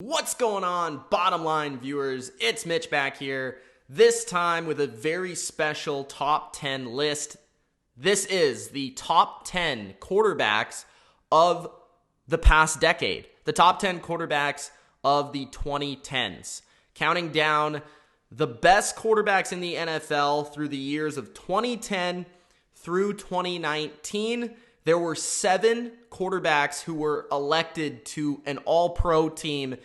What's going on, bottom line viewers? It's Mitch back here, this time with a very special top 10 list. This is the top 10 quarterbacks of the past decade, the top 10 quarterbacks of the 2010s, counting down the best quarterbacks in the NFL through the years of 2010 through 2019. There were 7 quarterbacks who were elected to an all-pro team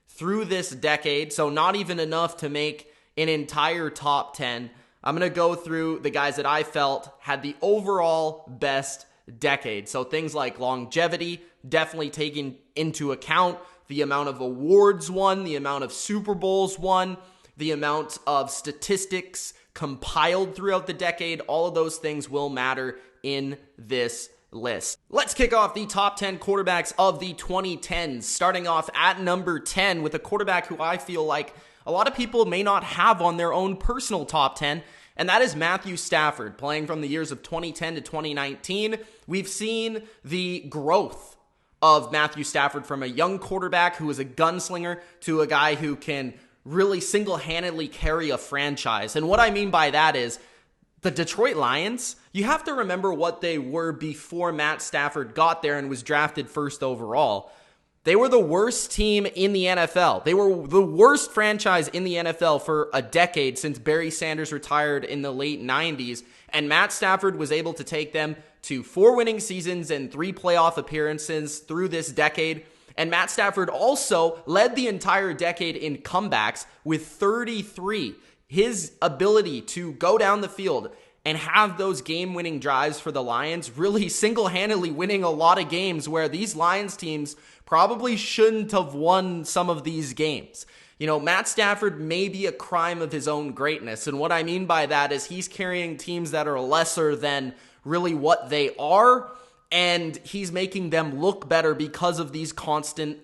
through this decade, so not even enough to make an entire top 10. I'm going to go through the guys that I felt had the overall best decade. So things like longevity, definitely taking into account the amount of awards won, the amount of Super Bowls won, the amount of statistics compiled throughout the decade. All of those things will matter in this list. Let's kick off the top 10 quarterbacks of the 2010s, starting off at number 10 with a quarterback who I feel like a lot of people may not have on their own personal top 10, and that is Matthew Stafford. Playing from the years of 2010 to 2019, we've seen the growth of Matthew Stafford from a young quarterback who is a gunslinger to a guy who can really single-handedly carry a franchise. And what I mean by that is the Detroit Lions, you have to remember what they were before Matt Stafford got there and was drafted first overall. They were the worst team in the NFL. They were the worst franchise in the NFL for a decade since Barry Sanders retired in the late 90s. And Matt Stafford was able to take them to 4 winning seasons and 3 playoff appearances through this decade. And Matt Stafford also led the entire decade in comebacks with 33. His ability to go down the field and have those game-winning drives for the Lions, really single-handedly winning a lot of games where these Lions teams probably shouldn't have won some of these games. You know, Matt Stafford may be a crime of his own greatness, and what I mean by that is he's carrying teams that are lesser than really what they are, and he's making them look better because of these constant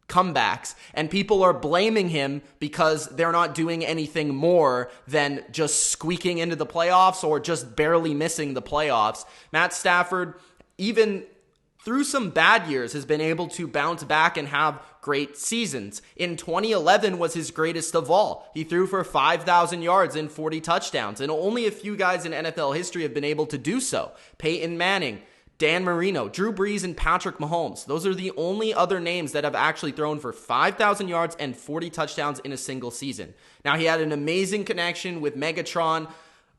comebacks, and people are blaming him because they're not doing anything more than just squeaking into the playoffs or just barely missing the playoffs. Matt Stafford, even through some bad years, has been able to bounce back and have great seasons. In 2011 was his greatest of all. He threw for 5,000 yards and 40 touchdowns, and only a few guys in NFL history have been able to do so. Peyton Manning, Dan Marino, Drew Brees, and Patrick Mahomes. Those are the only other names that have actually thrown for 5,000 yards and 40 touchdowns in a single season. Now, he had an amazing connection with Megatron,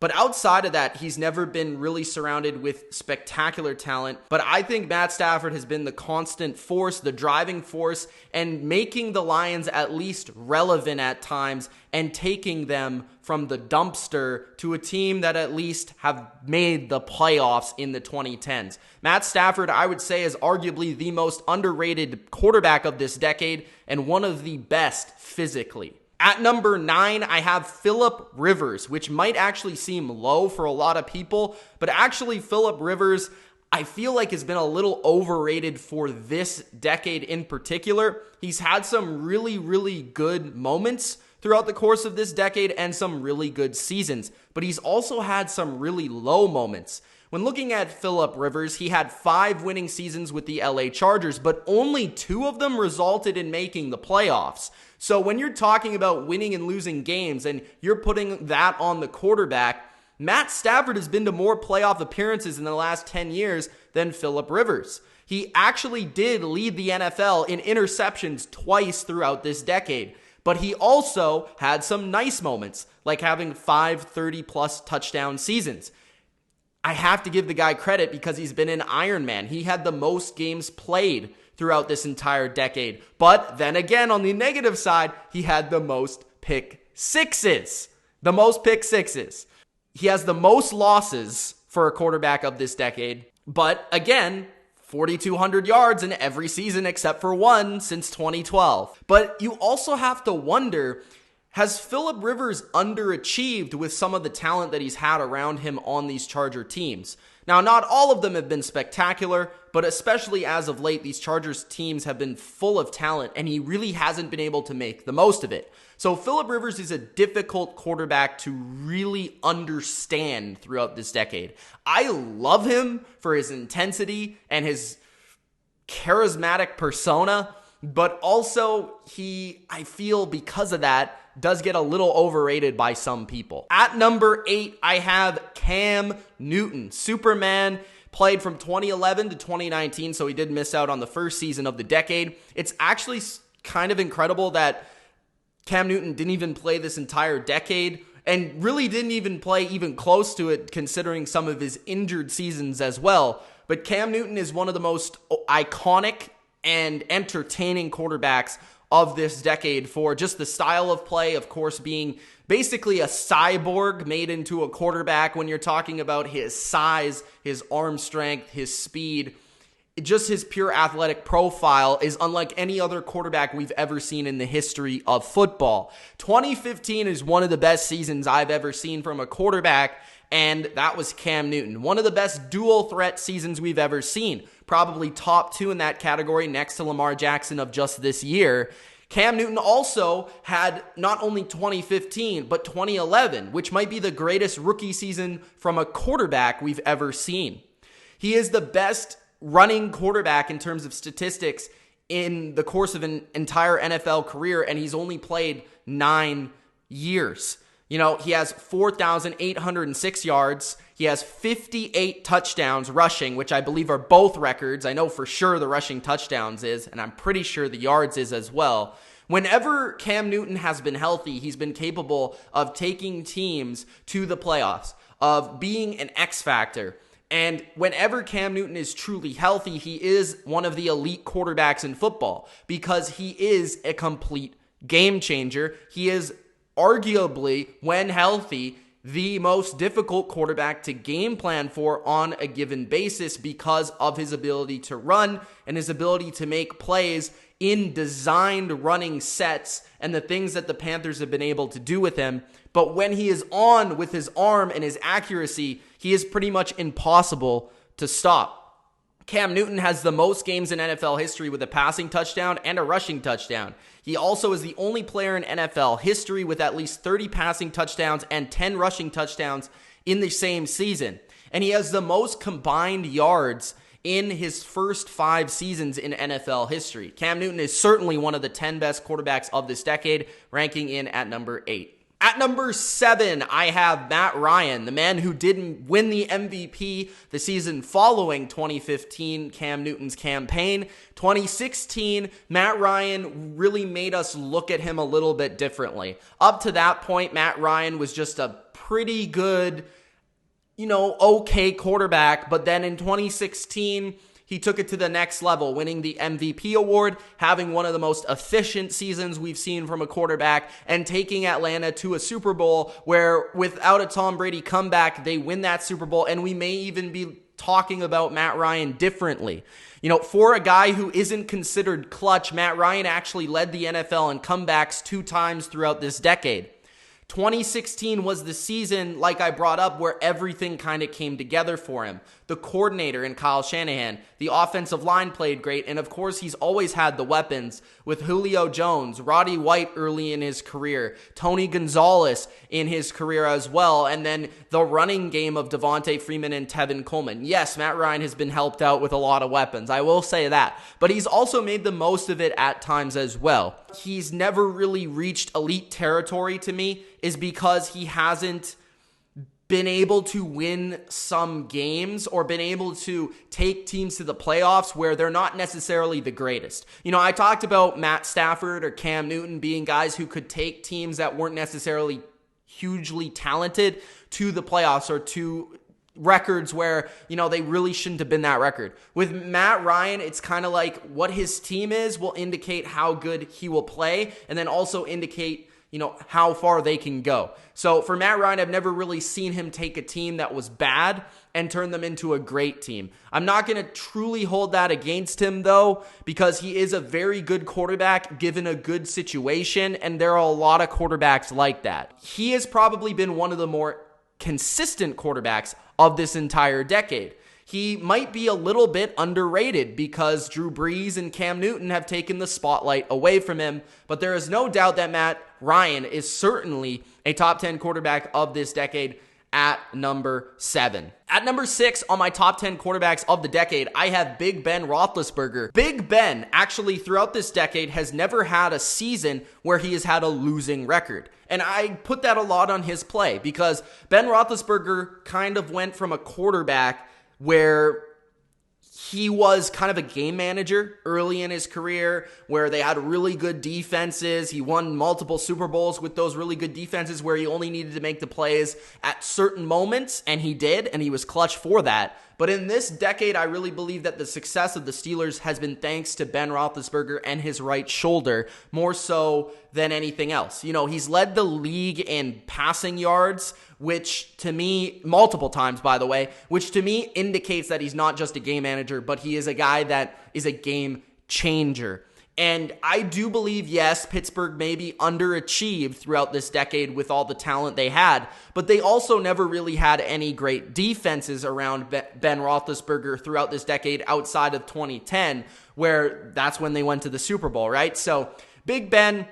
but outside of that, he's never been really surrounded with spectacular talent. But I think Matt Stafford has been the constant force, the driving force, and making the Lions at least relevant at times and taking them from the dumpster to a team that at least have made the playoffs in the 2010s. Matt Stafford, I would say, is arguably the most underrated quarterback of this decade and one of the best physically. At number 9, I have PHILLIP Rivers, which might actually seem low for a lot of people, but actually PHILLIP Rivers, I feel like has been a little overrated for this decade in particular. He's had some really, really good moments throughout the course of this decade and some really good seasons, but he's also had some really low moments. When looking at PHILLIP Rivers, he had 5 winning seasons with the LA Chargers, but only 2 of them resulted in making the playoffs. So when you're talking about winning and losing games and you're putting that on the quarterback, Matt Stafford has been to more playoff appearances in the last 10 years than PHILLIP Rivers. He actually did lead the NFL in interceptions twice throughout this decade, but he also had some nice moments, like having 5 30-plus touchdown seasons. I have to give the guy credit because he's been an Iron Man. He had the most games played throughout this entire decade. But then again, on the negative side, he had the most pick sixes. The most pick sixes. He has the most losses for a quarterback of this decade. But again, 4,200 yards in every season except for one since 2012. But you also have to wonder, has PHILLIP Rivers underachieved with some of the talent that he's had around him on these Charger teams? Now, not all of them have been spectacular, but especially as of late, these Chargers teams have been full of talent, and he really hasn't been able to make the most of it. So PHILLIP Rivers is a difficult quarterback to really understand throughout this decade. I love him for his intensity and his charismatic persona, but also I feel because of that, does get a little overrated by some people. At number 8, I have Cam Newton. Superman, played from 2011 to 2019, so he did miss out on the first season of the decade. It's actually kind of incredible that Cam Newton didn't even play this entire decade and really didn't even play even close to it considering some of his injured seasons as well. But Cam Newton is one of the most iconic and entertaining quarterbacks of this decade for just the style of play, of course, being basically a cyborg made into a quarterback when you're talking about his size, his arm strength, his speed. Just his pure athletic profile is unlike any other quarterback we've ever seen in the history of football. 2015 is one of the best seasons I've ever seen from a quarterback, and that was Cam Newton. One of the best dual threat seasons we've ever seen. Probably top 2 in that category next to Lamar Jackson of just this year. Cam Newton also had not only 2015, but 2011, which might be the greatest rookie season from a quarterback we've ever seen. He is the best running quarterback in terms of statistics in the course of an entire NFL career, and he's only played 9 years. You know, he has 4,806 yards. He has 58 touchdowns rushing, which I believe are both records. I know for sure the rushing touchdowns is, and I'm pretty sure the yards is as well. Whenever Cam Newton has been healthy, he's been capable of taking teams to the playoffs, of being an X factor. And whenever Cam Newton is truly healthy, he is one of the elite quarterbacks in football because he is a complete game changer. He is arguably, when healthy, the most difficult quarterback to game plan for on a given basis because of his ability to run and his ability to make plays in designed running sets and the things that the Panthers have been able to do with him. But when he is on with his arm and his accuracy, he is pretty much impossible to stop. Cam Newton has the most games in NFL history with a passing touchdown and a rushing touchdown. He also is the only player in NFL history with at least 30 passing touchdowns and 10 rushing touchdowns in the same season. And he has the most combined yards in his first 5 seasons in NFL history. Cam Newton is certainly one of the 10 best quarterbacks of this decade, ranking in at number 8. At number 7, I have Matt Ryan, the man who didn't win the MVP the season following 2015 Cam Newton's campaign. 2016, Matt Ryan really made us look at him a little bit differently. Up to that point, Matt Ryan was just a pretty good, okay quarterback, but then in 2016, he took it to the next level, winning the MVP award, having one of the most efficient seasons we've seen from a quarterback, and taking Atlanta to a Super Bowl where without a Tom Brady comeback, they win that Super Bowl, and we may even be talking about Matt Ryan differently. For a guy who isn't considered clutch, Matt Ryan actually led the NFL in comebacks 2 times throughout this decade. 2016 was the season, like I brought up, where everything kind of came together for him. The coordinator in Kyle Shanahan, the offensive line played great, and of course he's always had the weapons with Julio Jones, Roddy White early in his career, Tony Gonzalez in his career as well, and then the running game of Devontae Freeman and Tevin Coleman. Yes, Matt Ryan has been helped out with a lot of weapons, I will say that, but he's also made the most of it at times as well. He's never really reached elite territory to me is because he hasn't been able to win some games or been able to take teams to the playoffs where they're not necessarily the greatest. I talked about Matt Stafford or Cam Newton being guys who could take teams that weren't necessarily hugely talented to the playoffs or to records where, they really shouldn't have been that record. With Matt Ryan, it's kind of like what his team is will indicate how good he will play and then also indicate how far they can go. So for Matt Ryan, I've never really seen him take a team that was bad and turn them into a great team. I'm not going to truly hold that against him, though, because he is a very good quarterback given a good situation, and there are a lot of quarterbacks like that. He has probably been one of the more consistent quarterbacks of this entire decade. He might be a little bit underrated because Drew Brees and Cam Newton have taken the spotlight away from him, but there is no doubt that Matt Ryan is certainly a top 10 quarterback of this decade at number 7. At number 6 on my top 10 quarterbacks of the decade, I have Big Ben Roethlisberger. Big Ben, actually, throughout this decade, has never had a season where he has had a losing record. And I put that a lot on his play because Ben Roethlisberger kind of went from a quarterback where he was kind of a game manager early in his career where they had really good defenses. He won multiple Super Bowls with those really good defenses where he only needed to make the plays at certain moments, and he did, and he was clutch for that. But in this decade, I really believe that the success of the Steelers has been thanks to Ben Roethlisberger and his right shoulder, more so than anything else. You know, he's led the league in passing yards, which to me, multiple times, by the way, which to me indicates that he's not just a game manager, but he is a guy that is a game changer. And I do believe, yes, Pittsburgh maybe underachieved throughout this decade with all the talent they had, but they also never really had any great defenses around Ben Roethlisberger throughout this decade outside of 2010, where that's when they went to the Super Bowl, right? So Big Ben,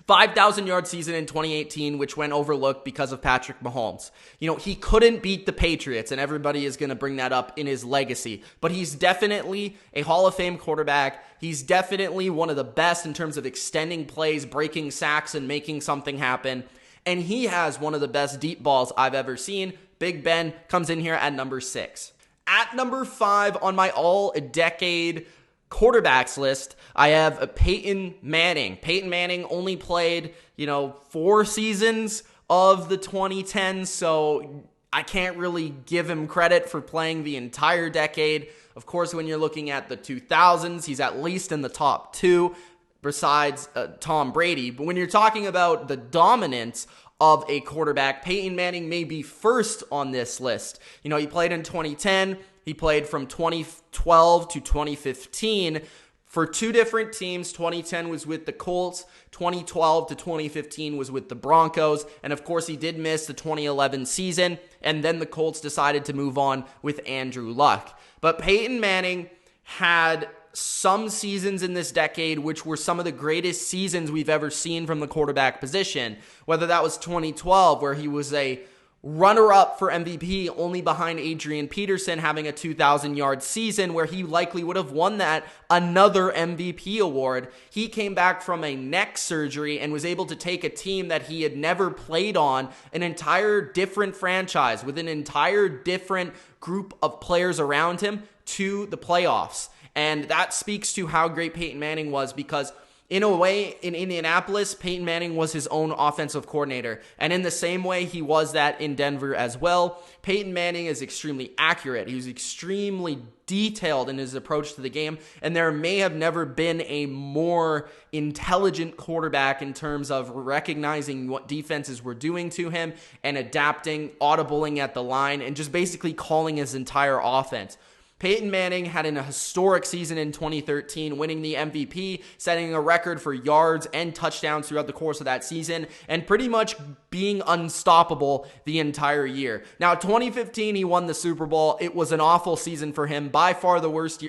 5,000-yard season in 2018, which went overlooked because of Patrick Mahomes. You know, he couldn't beat the Patriots, and everybody is going to bring that up in his legacy. But he's definitely a Hall of Fame quarterback. He's definitely one of the best in terms of extending plays, breaking sacks, and making something happen. And he has one of the best deep balls I've ever seen. Big Ben comes in here at number 6. At number 5 on my all-decade quarterbacks list, I have Peyton Manning. Peyton Manning only played, 4 seasons of the 2010s, so I can't really give him credit for playing the entire decade. Of course, when you're looking at the 2000s, he's at least in the top 2 besides Tom Brady. But when you're talking about the dominance of a quarterback, Peyton Manning may be first on this list. He played in 2010. He played from 2012 to 2015 for 2 different teams. 2010 was with the Colts. 2012 to 2015 was with the Broncos. And of course, he did miss the 2011 season. And then the Colts decided to move on with Andrew Luck. But Peyton Manning had some seasons in this decade which were some of the greatest seasons we've ever seen from the quarterback position. Whether that was 2012, where he was a runner-up for MVP, only behind Adrian Peterson having a 2,000-yard season where he likely would have won that another MVP award. He came back from a neck surgery and was able to take a team that he had never played on, an entire different franchise with an entire different group of players around him, to the playoffs. And that speaks to how great Peyton Manning was, because in a way, in Indianapolis, Peyton Manning was his own offensive coordinator. And in the same way, he was that in Denver as well. Peyton Manning is extremely accurate. He was extremely detailed in his approach to the game. And there may have never been a more intelligent quarterback in terms of recognizing what defenses were doing to him and adapting, audibling at the line, and just basically calling his entire offense. Peyton Manning had a historic season in 2013, winning the MVP, setting a record for yards and touchdowns throughout the course of that season, and pretty much being unstoppable the entire year. Now, 2015, he won the Super Bowl. It was an awful season for him, by far the worst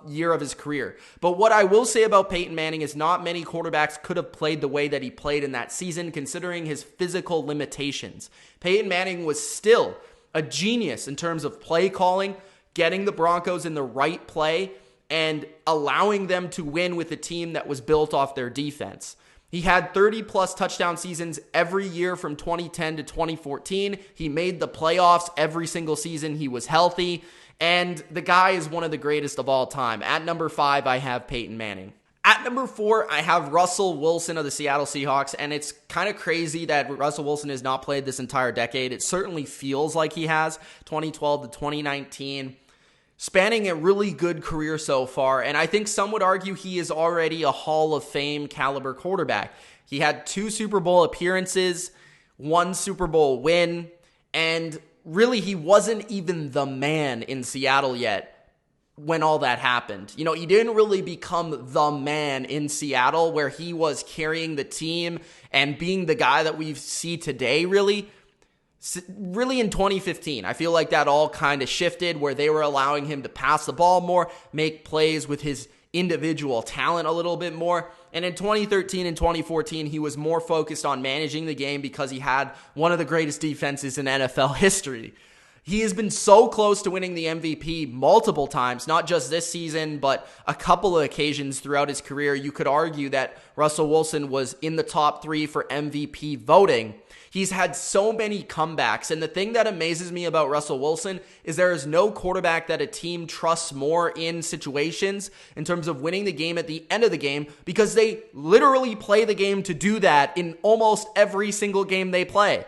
year of his career. But what I will say about Peyton Manning is not many quarterbacks could have played the way that he played in that season, considering his physical limitations. Peyton Manning was still a genius in terms of play calling, getting the Broncos in the right play, and allowing them to win with a team that was built off their defense. He had 30-plus touchdown seasons every year from 2010 to 2014. He made the playoffs every single season he was healthy, and the guy is one of the greatest of all time. At number 5, I have Peyton Manning. At number 4, I have Russell Wilson of the Seattle Seahawks, and it's kind of crazy that Russell Wilson has not played this entire decade. It certainly feels like he has, 2012 to 2019. Spanning a really good career so far, and I think some would argue he is already a Hall of Fame caliber quarterback. He had 2 Super Bowl appearances, 1 Super Bowl win, and really he wasn't even the man in Seattle yet when all that happened. He didn't really become the man in Seattle where he was carrying the team and being the guy that we see today, really in 2015. I feel like that all kind of shifted where they were allowing him to pass the ball more, make plays with his individual talent a little bit more. And in 2013 and 2014, he was more focused on managing the game because he had one of the greatest defenses in NFL history. He has been so close to winning the MVP multiple times, not just this season, but a couple of occasions throughout his career. You could argue that Russell Wilson was in the top 3 for MVP voting. He's had so many comebacks, and the thing that amazes me about Russell Wilson is there is no quarterback that a team trusts more in situations in terms of winning the game at the end of the game, because they literally play the game to do that in almost every single game they play.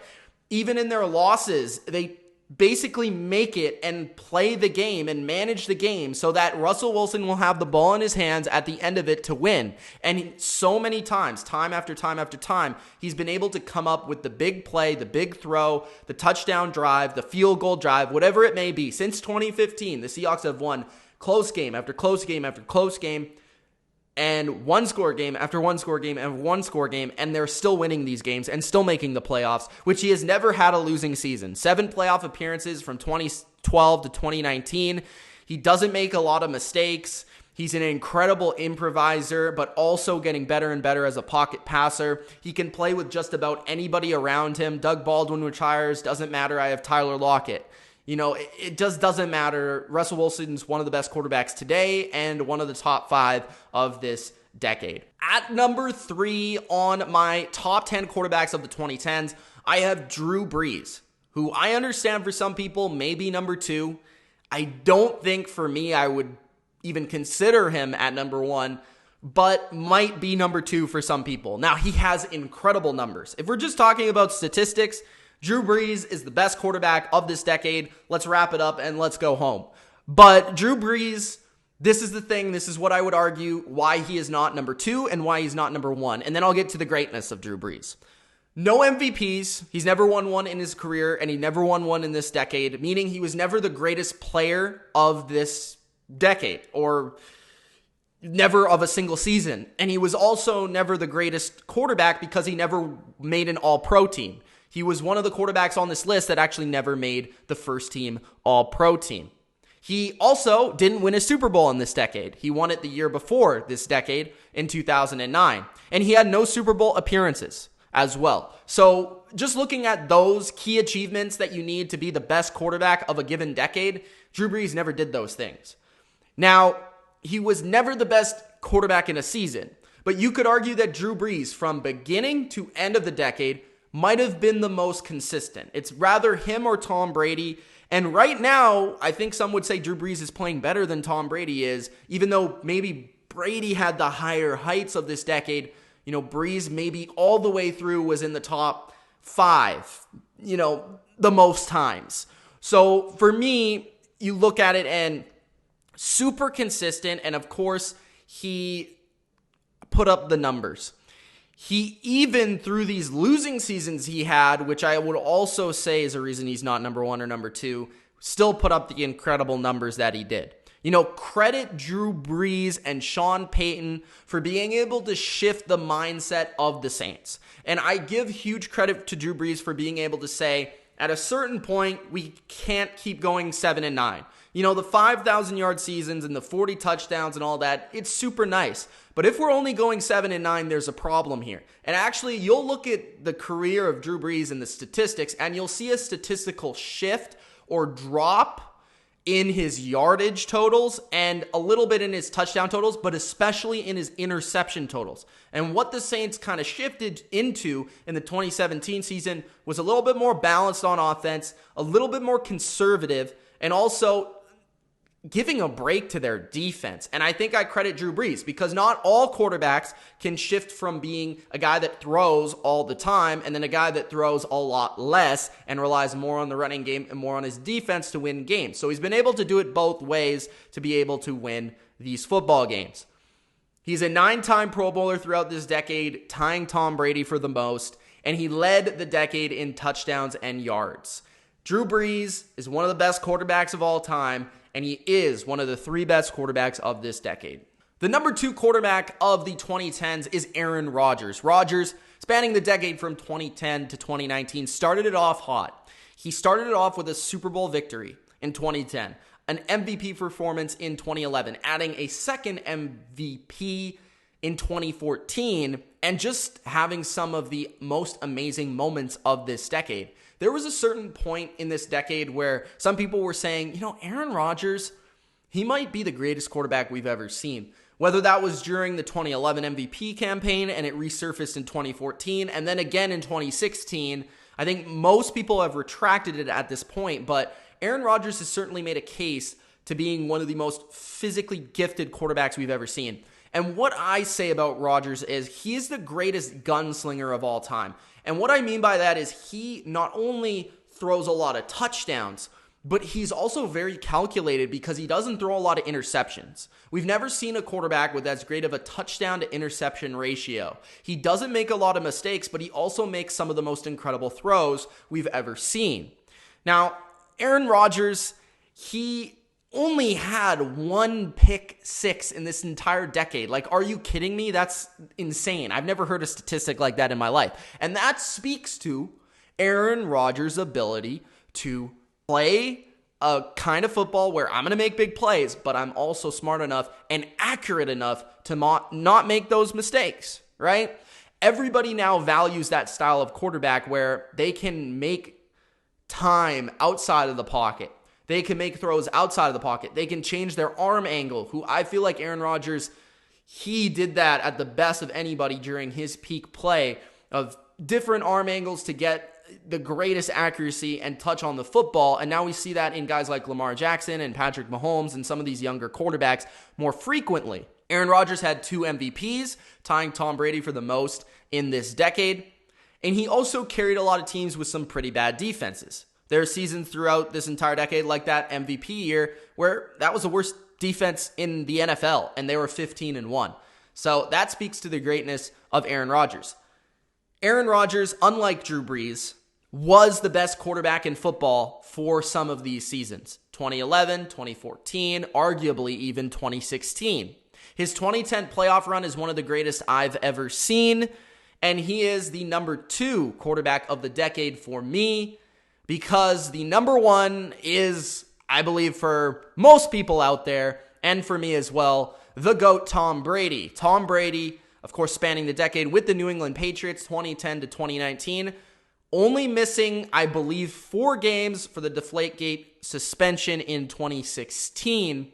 Even in their losses, they basically make it and play the game and manage the game so that Russell Wilson will have the ball in his hands at the end of it to win. And so many times, time after time after time, he's been able to come up with the big play, the big throw, the touchdown drive, the field goal drive, whatever it may be. Since 2015, the Seahawks have won close game after close game after close game, and one-score game after one-score game and one-score game, and they're still winning these games and still making the playoffs, which he has never had a losing season. 7 playoff appearances from 2012 to 2019. He doesn't make a lot of mistakes. He's an incredible improviser, but also getting better and better as a pocket passer. He can play with just about anybody around him. Doug Baldwin retires, doesn't matter, I have Tyler Lockett. You know, it just doesn't matter. Russell Wilson's one of the best quarterbacks today and one of the top 5 of this decade. At number 3 on my top 10 quarterbacks of the 2010s, I have Drew Brees, who I understand for some people may be number 2. I don't think for me I would even consider him at number 1, but might be number 2 for some people. Now, he has incredible numbers. If we're just talking about statistics, Drew Brees is the best quarterback of this decade. Let's wrap it up and let's go home. But Drew Brees, this is the thing. This is what I would argue why he is not number 2 and why he's not number 1. And then I'll get to the greatness of Drew Brees. No MVPs. He's never won one in his career, and he never won one in this decade, meaning he was never the greatest player of this decade or never of a single season. And he was also never the greatest quarterback because he never made an all-pro team. He was one of the quarterbacks on this list that actually never made the first team all-pro team. He also didn't win a Super Bowl in this decade. He won it the year before this decade in 2009. And he had no Super Bowl appearances as well. So just looking at those key achievements that you need to be the best quarterback of a given decade, Drew Brees never did those things. Now, he was never the best quarterback in a season, but you could argue that Drew Brees from beginning to end of the decade might have been the most consistent. It's rather him or Tom Brady. And right now, I think some would say Drew Brees is playing better than Tom Brady is, even though maybe Brady had the higher heights of this decade. You know, Brees maybe all the way through was in the top 5, you know, the most times. So for me, you look at it and super consistent. And of course, he put up the numbers. He even through these losing seasons he had, which I would also say is a reason he's not number 1 or number 2, still put up the incredible numbers that he did. You know, credit Drew Brees and Sean Payton for being able to shift the mindset of the Saints. And I give huge credit to Drew Brees for being able to say, at a certain point, we can't keep going 7-9. You know, the 5,000-yard seasons and the 40 touchdowns and all that, it's super nice. But if we're only going 7-9, there's a problem here. And actually, you'll look at the career of Drew Brees and the statistics, and you'll see a statistical shift or drop in his yardage totals and a little bit in his touchdown totals, but especially in his interception totals. And what the Saints kind of shifted into in the 2017 season was a little bit more balanced on offense, a little bit more conservative, and also giving a break to their defense. And I think I credit Drew Brees because not all quarterbacks can shift from being a guy that throws all the time and then a guy that throws a lot less and relies more on the running game and more on his defense to win games. So he's been able to do it both ways to be able to win these football games. He's a 9-time Pro Bowler throughout this decade, tying Tom Brady for the most, and he led the decade in touchdowns and yards. Drew Brees is one of the best quarterbacks of all time, and he is one of the 3 best quarterbacks of this decade. The number 2 quarterback of the 2010s is Aaron Rodgers. Rodgers, spanning the decade from 2010 to 2019, started it off hot. He started it off with a Super Bowl victory in 2010. an MVP performance in 2011, adding a second MVP in 2014, and just having some of the most amazing moments of this decade. There was a certain point in this decade where some people were saying, Aaron Rodgers, he might be the greatest quarterback we've ever seen. Whether that was during the 2011 MVP campaign and it resurfaced in 2014 and then again in 2016, I think most people have retracted it at this point, but Aaron Rodgers has certainly made a case to being one of the most physically gifted quarterbacks we've ever seen. And what I say about Rodgers is he is the greatest gunslinger of all time. And what I mean by that is he not only throws a lot of touchdowns, but he's also very calculated because he doesn't throw a lot of interceptions. We've never seen a quarterback with as great of a touchdown to interception ratio. He doesn't make a lot of mistakes, but he also makes some of the most incredible throws we've ever seen. Now, Aaron Rodgers, he only had one pick six in this entire decade. Like, are you kidding me? That's insane. I've never heard a statistic like that in my life. And that speaks to Aaron Rodgers' ability to play a kind of football where I'm going to make big plays, but I'm also smart enough and accurate enough to not make those mistakes, right? Everybody now values that style of quarterback where they can make time outside of the pocket. They can make throws outside of the pocket. They can change their arm angle, who I feel like Aaron Rodgers, he did that at the best of anybody during his peak play of different arm angles to get the greatest accuracy and touch on the football. And now we see that in guys like Lamar Jackson and Patrick Mahomes and some of these younger quarterbacks more frequently. Aaron Rodgers had 2 MVPs, tying Tom Brady for the most in this decade. And he also carried a lot of teams with some pretty bad defenses. There are seasons throughout this entire decade, like that MVP year, where that was the worst defense in the NFL, and they were 15-1. So that speaks to the greatness of Aaron Rodgers. Aaron Rodgers, unlike Drew Brees, was the best quarterback in football for some of these seasons. 2011, 2014, arguably even 2016. His 2010 playoff run is one of the greatest I've ever seen, and he is the number 2 quarterback of the decade for me, because the number 1 is, I believe for most people out there, and for me as well, the GOAT Tom Brady. Tom Brady, of course, spanning the decade with the New England Patriots, 2010 to 2019, only missing, I believe, 4 games for the Deflategate suspension in 2016.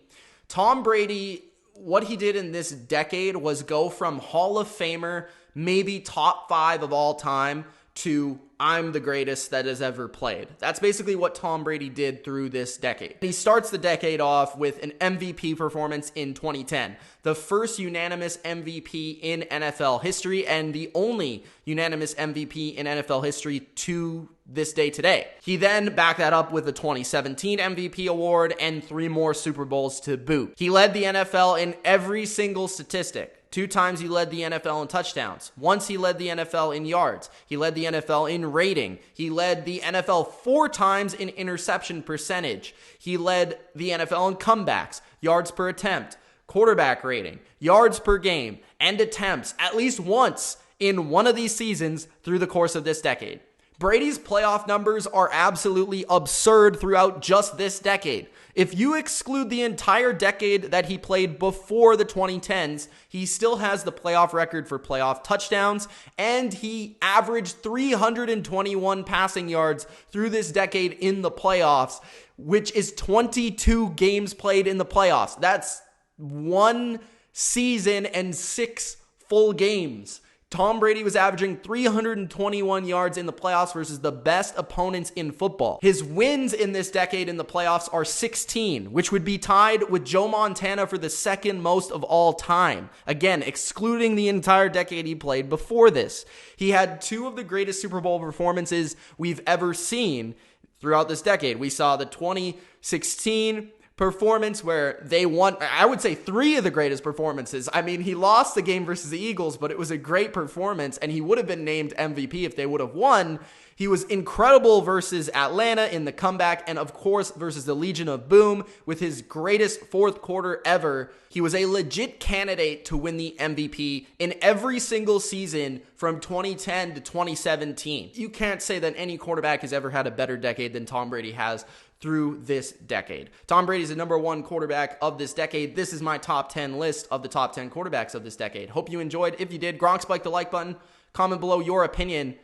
Tom Brady, what he did in this decade was go from Hall of Famer, maybe top 5 of all time, to I'm the greatest that has ever played. That's basically what Tom Brady did through this decade. He starts the decade off with an MVP performance in 2010, the first unanimous MVP in NFL history and the only unanimous MVP in NFL history to this day today. He then backed that up with the 2017 MVP award and 3 more Super Bowls to boot. He led the NFL in every single statistic. 2 times he led the NFL in touchdowns. Once he led the NFL in yards. He led the NFL in rating. He led the NFL 4 times in interception percentage. He led the NFL in comebacks, yards per attempt, quarterback rating, yards per game, and attempts at least once in one of these seasons through the course of this decade. Brady's playoff numbers are absolutely absurd throughout just this decade. If you exclude the entire decade that he played before the 2010s, he still has the playoff record for playoff touchdowns, and he averaged 321 passing yards through this decade in the playoffs, which is 22 games played in the playoffs. That's 1 season and 6 full games. Tom Brady was averaging 321 yards in the playoffs versus the best opponents in football. His wins in this decade in the playoffs are 16, which would be tied with Joe Montana for the second most of all time. Again, excluding the entire decade he played before this. He had 2 of the greatest Super Bowl performances we've ever seen throughout this decade. We saw the 2016 performance where they won, I would say 3 of the greatest performances. I mean, he lost the game versus the Eagles, but it was a great performance, and he would have been named MVP if they would have won. He was incredible versus Atlanta in the comeback, and of course versus the Legion of Boom with his greatest fourth quarter ever. He was a legit candidate to win the MVP in every single season from 2010 to 2017. You can't say that any quarterback has ever had a better decade than Tom Brady has through this decade. Tom Brady is the number one quarterback of this decade. This is my top 10 list of the top 10 quarterbacks of this decade. Hope you enjoyed. If you did, Gronk spike the like button. Comment below your opinion.